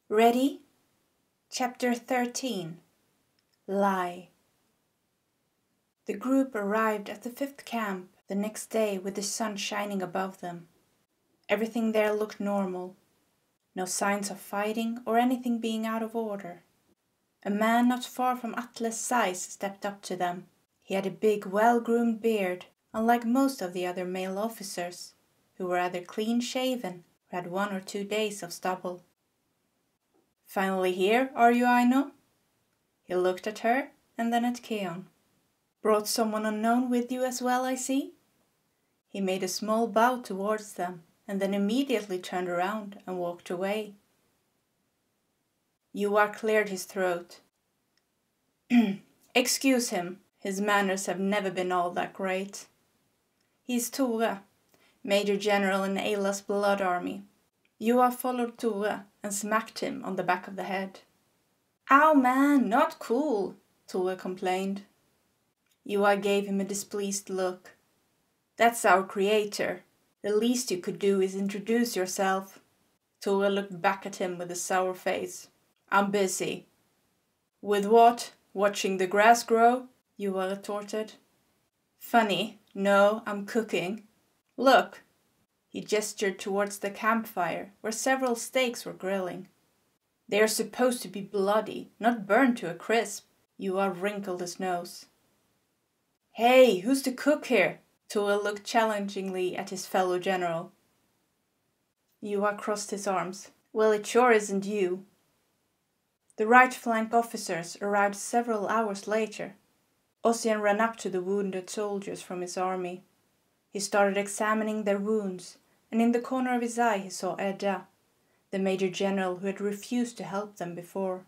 Ready? Chapter 13. Lie. The group arrived at the 5th camp the next day with the sun shining above them. Everything there looked normal. No signs of fighting or anything being out of order. A man not far from Atle's size stepped up to them. He had a big, well-groomed beard, unlike most of the other male officers, who were either clean-shaven or had 1 or 2 days of stubble. "Finally here, are you, Aino?" He looked at her and then at Keon. "Brought someone unknown with you as well, I see?" He made a small bow towards them and then immediately turned around and walked away. Yuwa cleared his throat. "Excuse him, his manners have never been all that great. He's Tore, Major General in Ayla's Blood Army." Yuwa followed Tore and smacked him on the back of the head. "Ow man, not cool," Tore complained. Yuwa gave him a displeased look. "That's our creator. The least you could do is introduce yourself." Tore looked back at him with a sour face. "I'm busy." "With what? Watching the grass grow?" Yuwa retorted. "Funny, no, I'm cooking. Look." He gestured towards the campfire, where several steaks were grilling. "They are supposed to be bloody, not burned to a crisp." Yuwa wrinkled his nose. "Hey, who's the cook here?" Tore looked challengingly at his fellow general. Yuwa crossed his arms. "Well, it sure isn't you." The right flank officers arrived several hours later. Ossian ran up to the wounded soldiers from his army. He started examining their wounds, and in the corner of his eye he saw Edda, the Major General who had refused to help them before.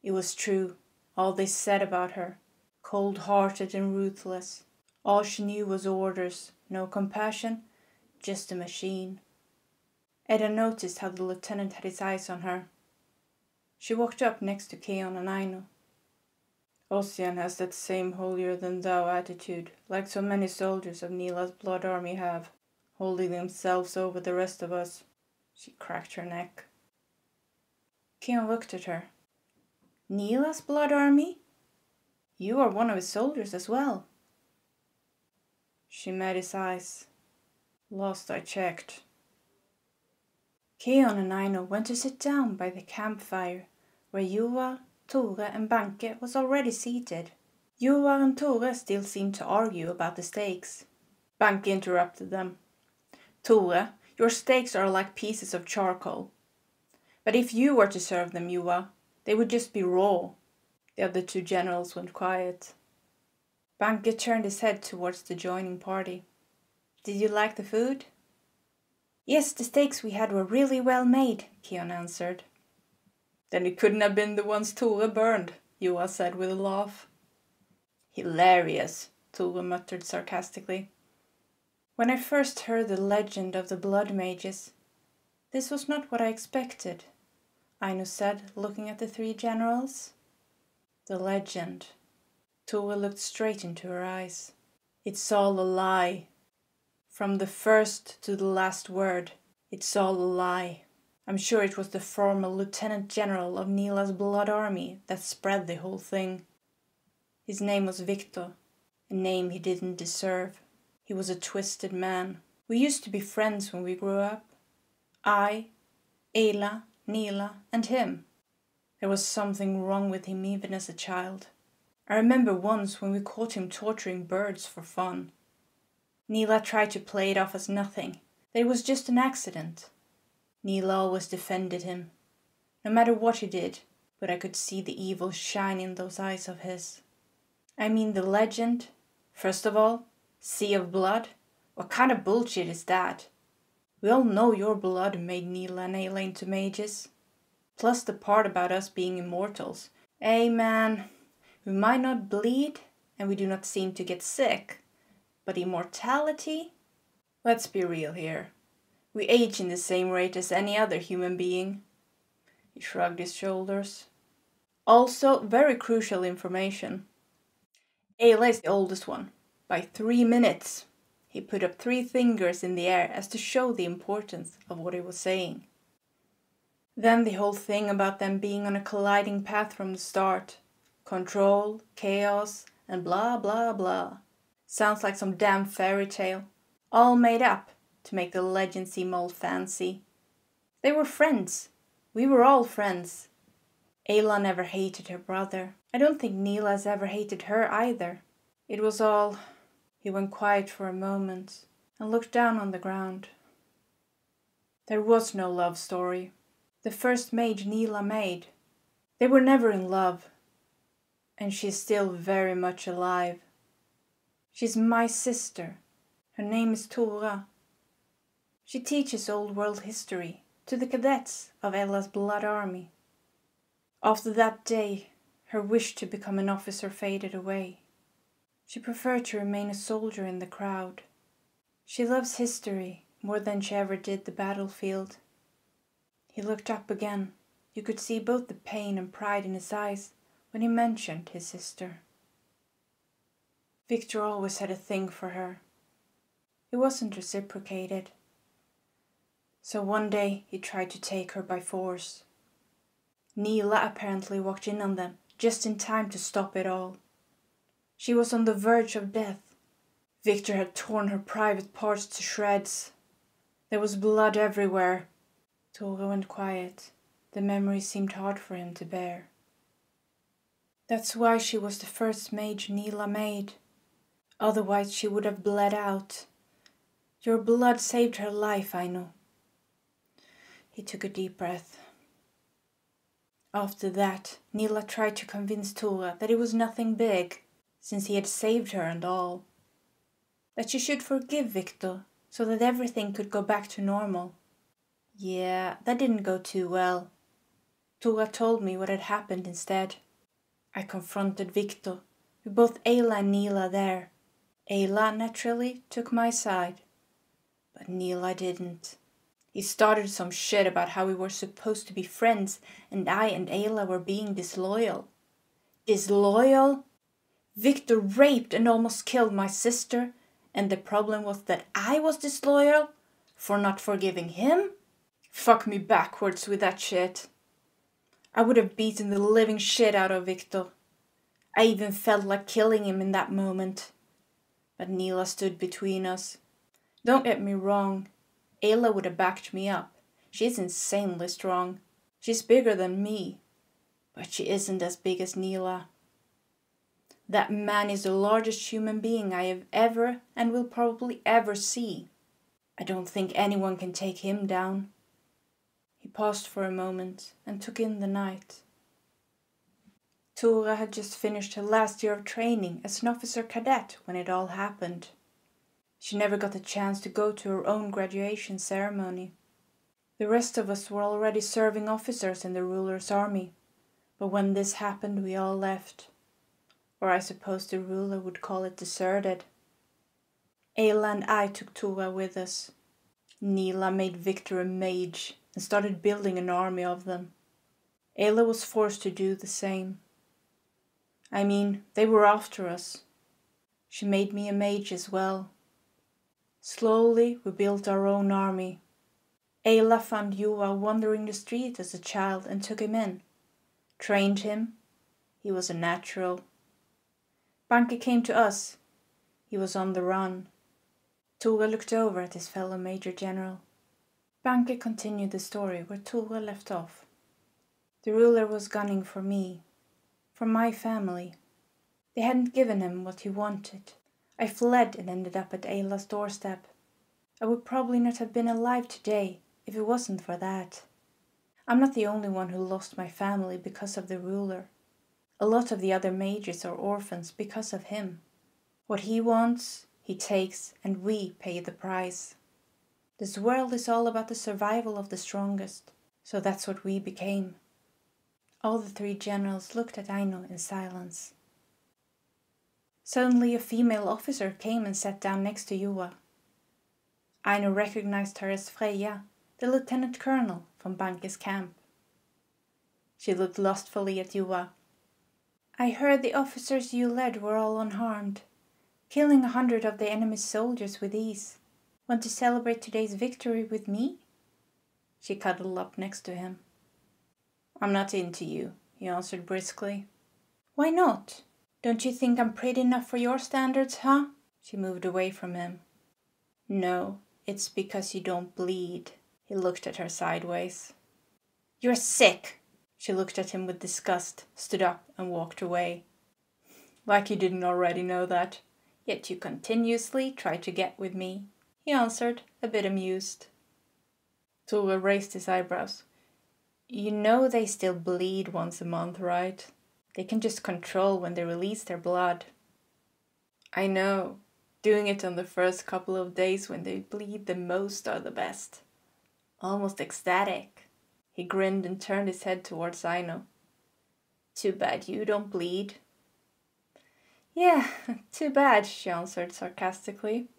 It was true, all they said about her. Cold-hearted and ruthless. All she knew was orders, no compassion, just a machine. Edda noticed how the lieutenant had his eyes on her. She walked up next to Keon and Aino. "Ossian has that same holier-than-thou attitude, like so many soldiers of Nila's Blood Army have, holding themselves over the rest of us." She cracked her neck. Keon looked at her. "Nila's Blood Army? You are one of his soldiers as well." She met his eyes. "Last I checked." Keon and Aino went to sit down by the campfire, where Yuwa, Tore and Banke was already seated. Yuwa and Tore still seemed to argue about the steaks. Banke interrupted them. "Tore, your steaks are like pieces of charcoal. But if you were to serve them, Yuwa, they would just be raw." The other two generals went quiet. Banke turned his head towards the joining party. "Did you like the food?" "Yes, the steaks we had were really well made," Keon answered. "Then it couldn't have been the ones Tore burned," Yuwa said with a laugh. "Hilarious," Tore muttered sarcastically. "When I first heard the legend of the Blood Mages, this was not what I expected," Aino said, looking at the three generals. "The legend." Tore looked straight into her eyes. "It's all a lie. From the first to the last word, it's all a lie. I'm sure it was the former Lieutenant General of Nila's Blood Army that spread the whole thing. His name was Victor, a name he didn't deserve. He was a twisted man. We used to be friends when we grew up. I, Ayla, Nila, and him. There was something wrong with him even as a child. I remember once when we caught him torturing birds for fun. Nila tried to play it off as nothing, that it was just an accident. Nila always defended him, no matter what he did, but I could see the evil shine in those eyes of his. I mean the legend. First of all, Sea of Blood. What kind of bullshit is that? We all know your blood made Nila and Ayla into mages. Plus the part about us being immortals. Hey man, we might not bleed, and we do not seem to get sick. But immortality? Let's be real here. We age in the same rate as any other human being." He shrugged his shoulders. "Also, very crucial information. Ayla is the oldest one, by 3 minutes." He put up 3 fingers in the air as to show the importance of what he was saying. Then the whole thing about them being on a colliding path from the start. Control, chaos, and blah blah blah. Sounds like some damn fairy tale. All made up to make the legend seem all fancy. They were friends. We were all friends. Ayla never hated her brother. I don't think Neela has ever hated her either. It was all... He went quiet for a moment and looked down on the ground. There was no love story. The first mage Neela made. They were never in love. And she's still very much alive. She's my sister. Her name is Tora. She teaches old world history to the cadets of Ella's blood army. After that day, her wish to become an officer faded away. She preferred to remain a soldier in the crowd. She loves history more than she ever did the battlefield. He looked up again. You could see both the pain and pride in his eyes when he mentioned his sister. Victor always had a thing for her. It wasn't reciprocated. So one day he tried to take her by force. Neela apparently walked in on them just in time to stop it all. She was on the verge of death. Victor had torn her private parts to shreds. There was blood everywhere. Tora went quiet. The memory seemed hard for him to bear. That's why she was the first mage Neela made. Otherwise she would have bled out. Your blood saved her life, I know. He took a deep breath. After that, Neela tried to convince Tora that it was nothing big, since he had saved her and all. That she should forgive Victor, so that everything could go back to normal. Yeah, that didn't go too well. Tora told me what had happened instead. I confronted Victor, with both Ayla and Neela there. Ayla naturally took my side, but Neela didn't. He started some shit about how we were supposed to be friends and I and Ayla were being disloyal. Disloyal? Victor raped and almost killed my sister, and the problem was that I was disloyal for not forgiving him? Fuck me backwards with that shit. I would have beaten the living shit out of Victor. I even felt like killing him in that moment. But Neela stood between us. Don't get me wrong. Ayla would have backed me up. She's insanely strong. She's bigger than me. But she isn't as big as Neela. That man is the largest human being I have ever and will probably ever see. I don't think anyone can take him down. He paused for a moment and took in the night. Tora had just finished her last year of training as an officer cadet when it all happened. She never got the chance to go to her own graduation ceremony. The rest of us were already serving officers in the ruler's army, but when this happened we all left. Or I suppose the ruler would call it deserted. Ayla and I took Tora with us. Neela made Victor a mage and started building an army of them. Ayla was forced to do the same. I mean, they were after us. She made me a mage as well. Slowly we built our own army. Ayla found Juha wandering the street as a child and took him in. Trained him. He was a natural. Banke came to us. He was on the run. Tora looked over at his fellow Major General. Banke continued the story where Tora left off. The ruler was gunning for me, for my family. They hadn't given him what he wanted. I fled and ended up at Ayla's doorstep. I would probably not have been alive today if it wasn't for that. I'm not the only one who lost my family because of the ruler. A lot of the other mages are orphans because of him. What he wants, he takes, and we pay the price. This world is all about the survival of the strongest, so that's what we became. All the three generals looked at Aino in silence. Suddenly a female officer came and sat down next to Juha. Aino recognized her as Freya, the lieutenant colonel from Banke's camp. She looked lustfully at Juha. I heard the officers you led were all unharmed, killing 100 of the enemy's soldiers with ease. Want to celebrate today's victory with me? She cuddled up next to him. I'm not into you, he answered briskly. Why not? Don't you think I'm pretty enough for your standards, huh? She moved away from him. No, it's because you don't bleed. He looked at her sideways. You're sick! She looked at him with disgust, stood up and walked away. Like you didn't already know that. Yet you continuously try to get with me, he answered, a bit amused. Tore raised his eyebrows. You know they still bleed once a month, right? They can just control when they release their blood. I know. Doing it on the first couple of days when they bleed the most are the best. Almost ecstatic. He grinned and turned his head towards Aino. Too bad you don't bleed. Yeah, too bad, she answered sarcastically.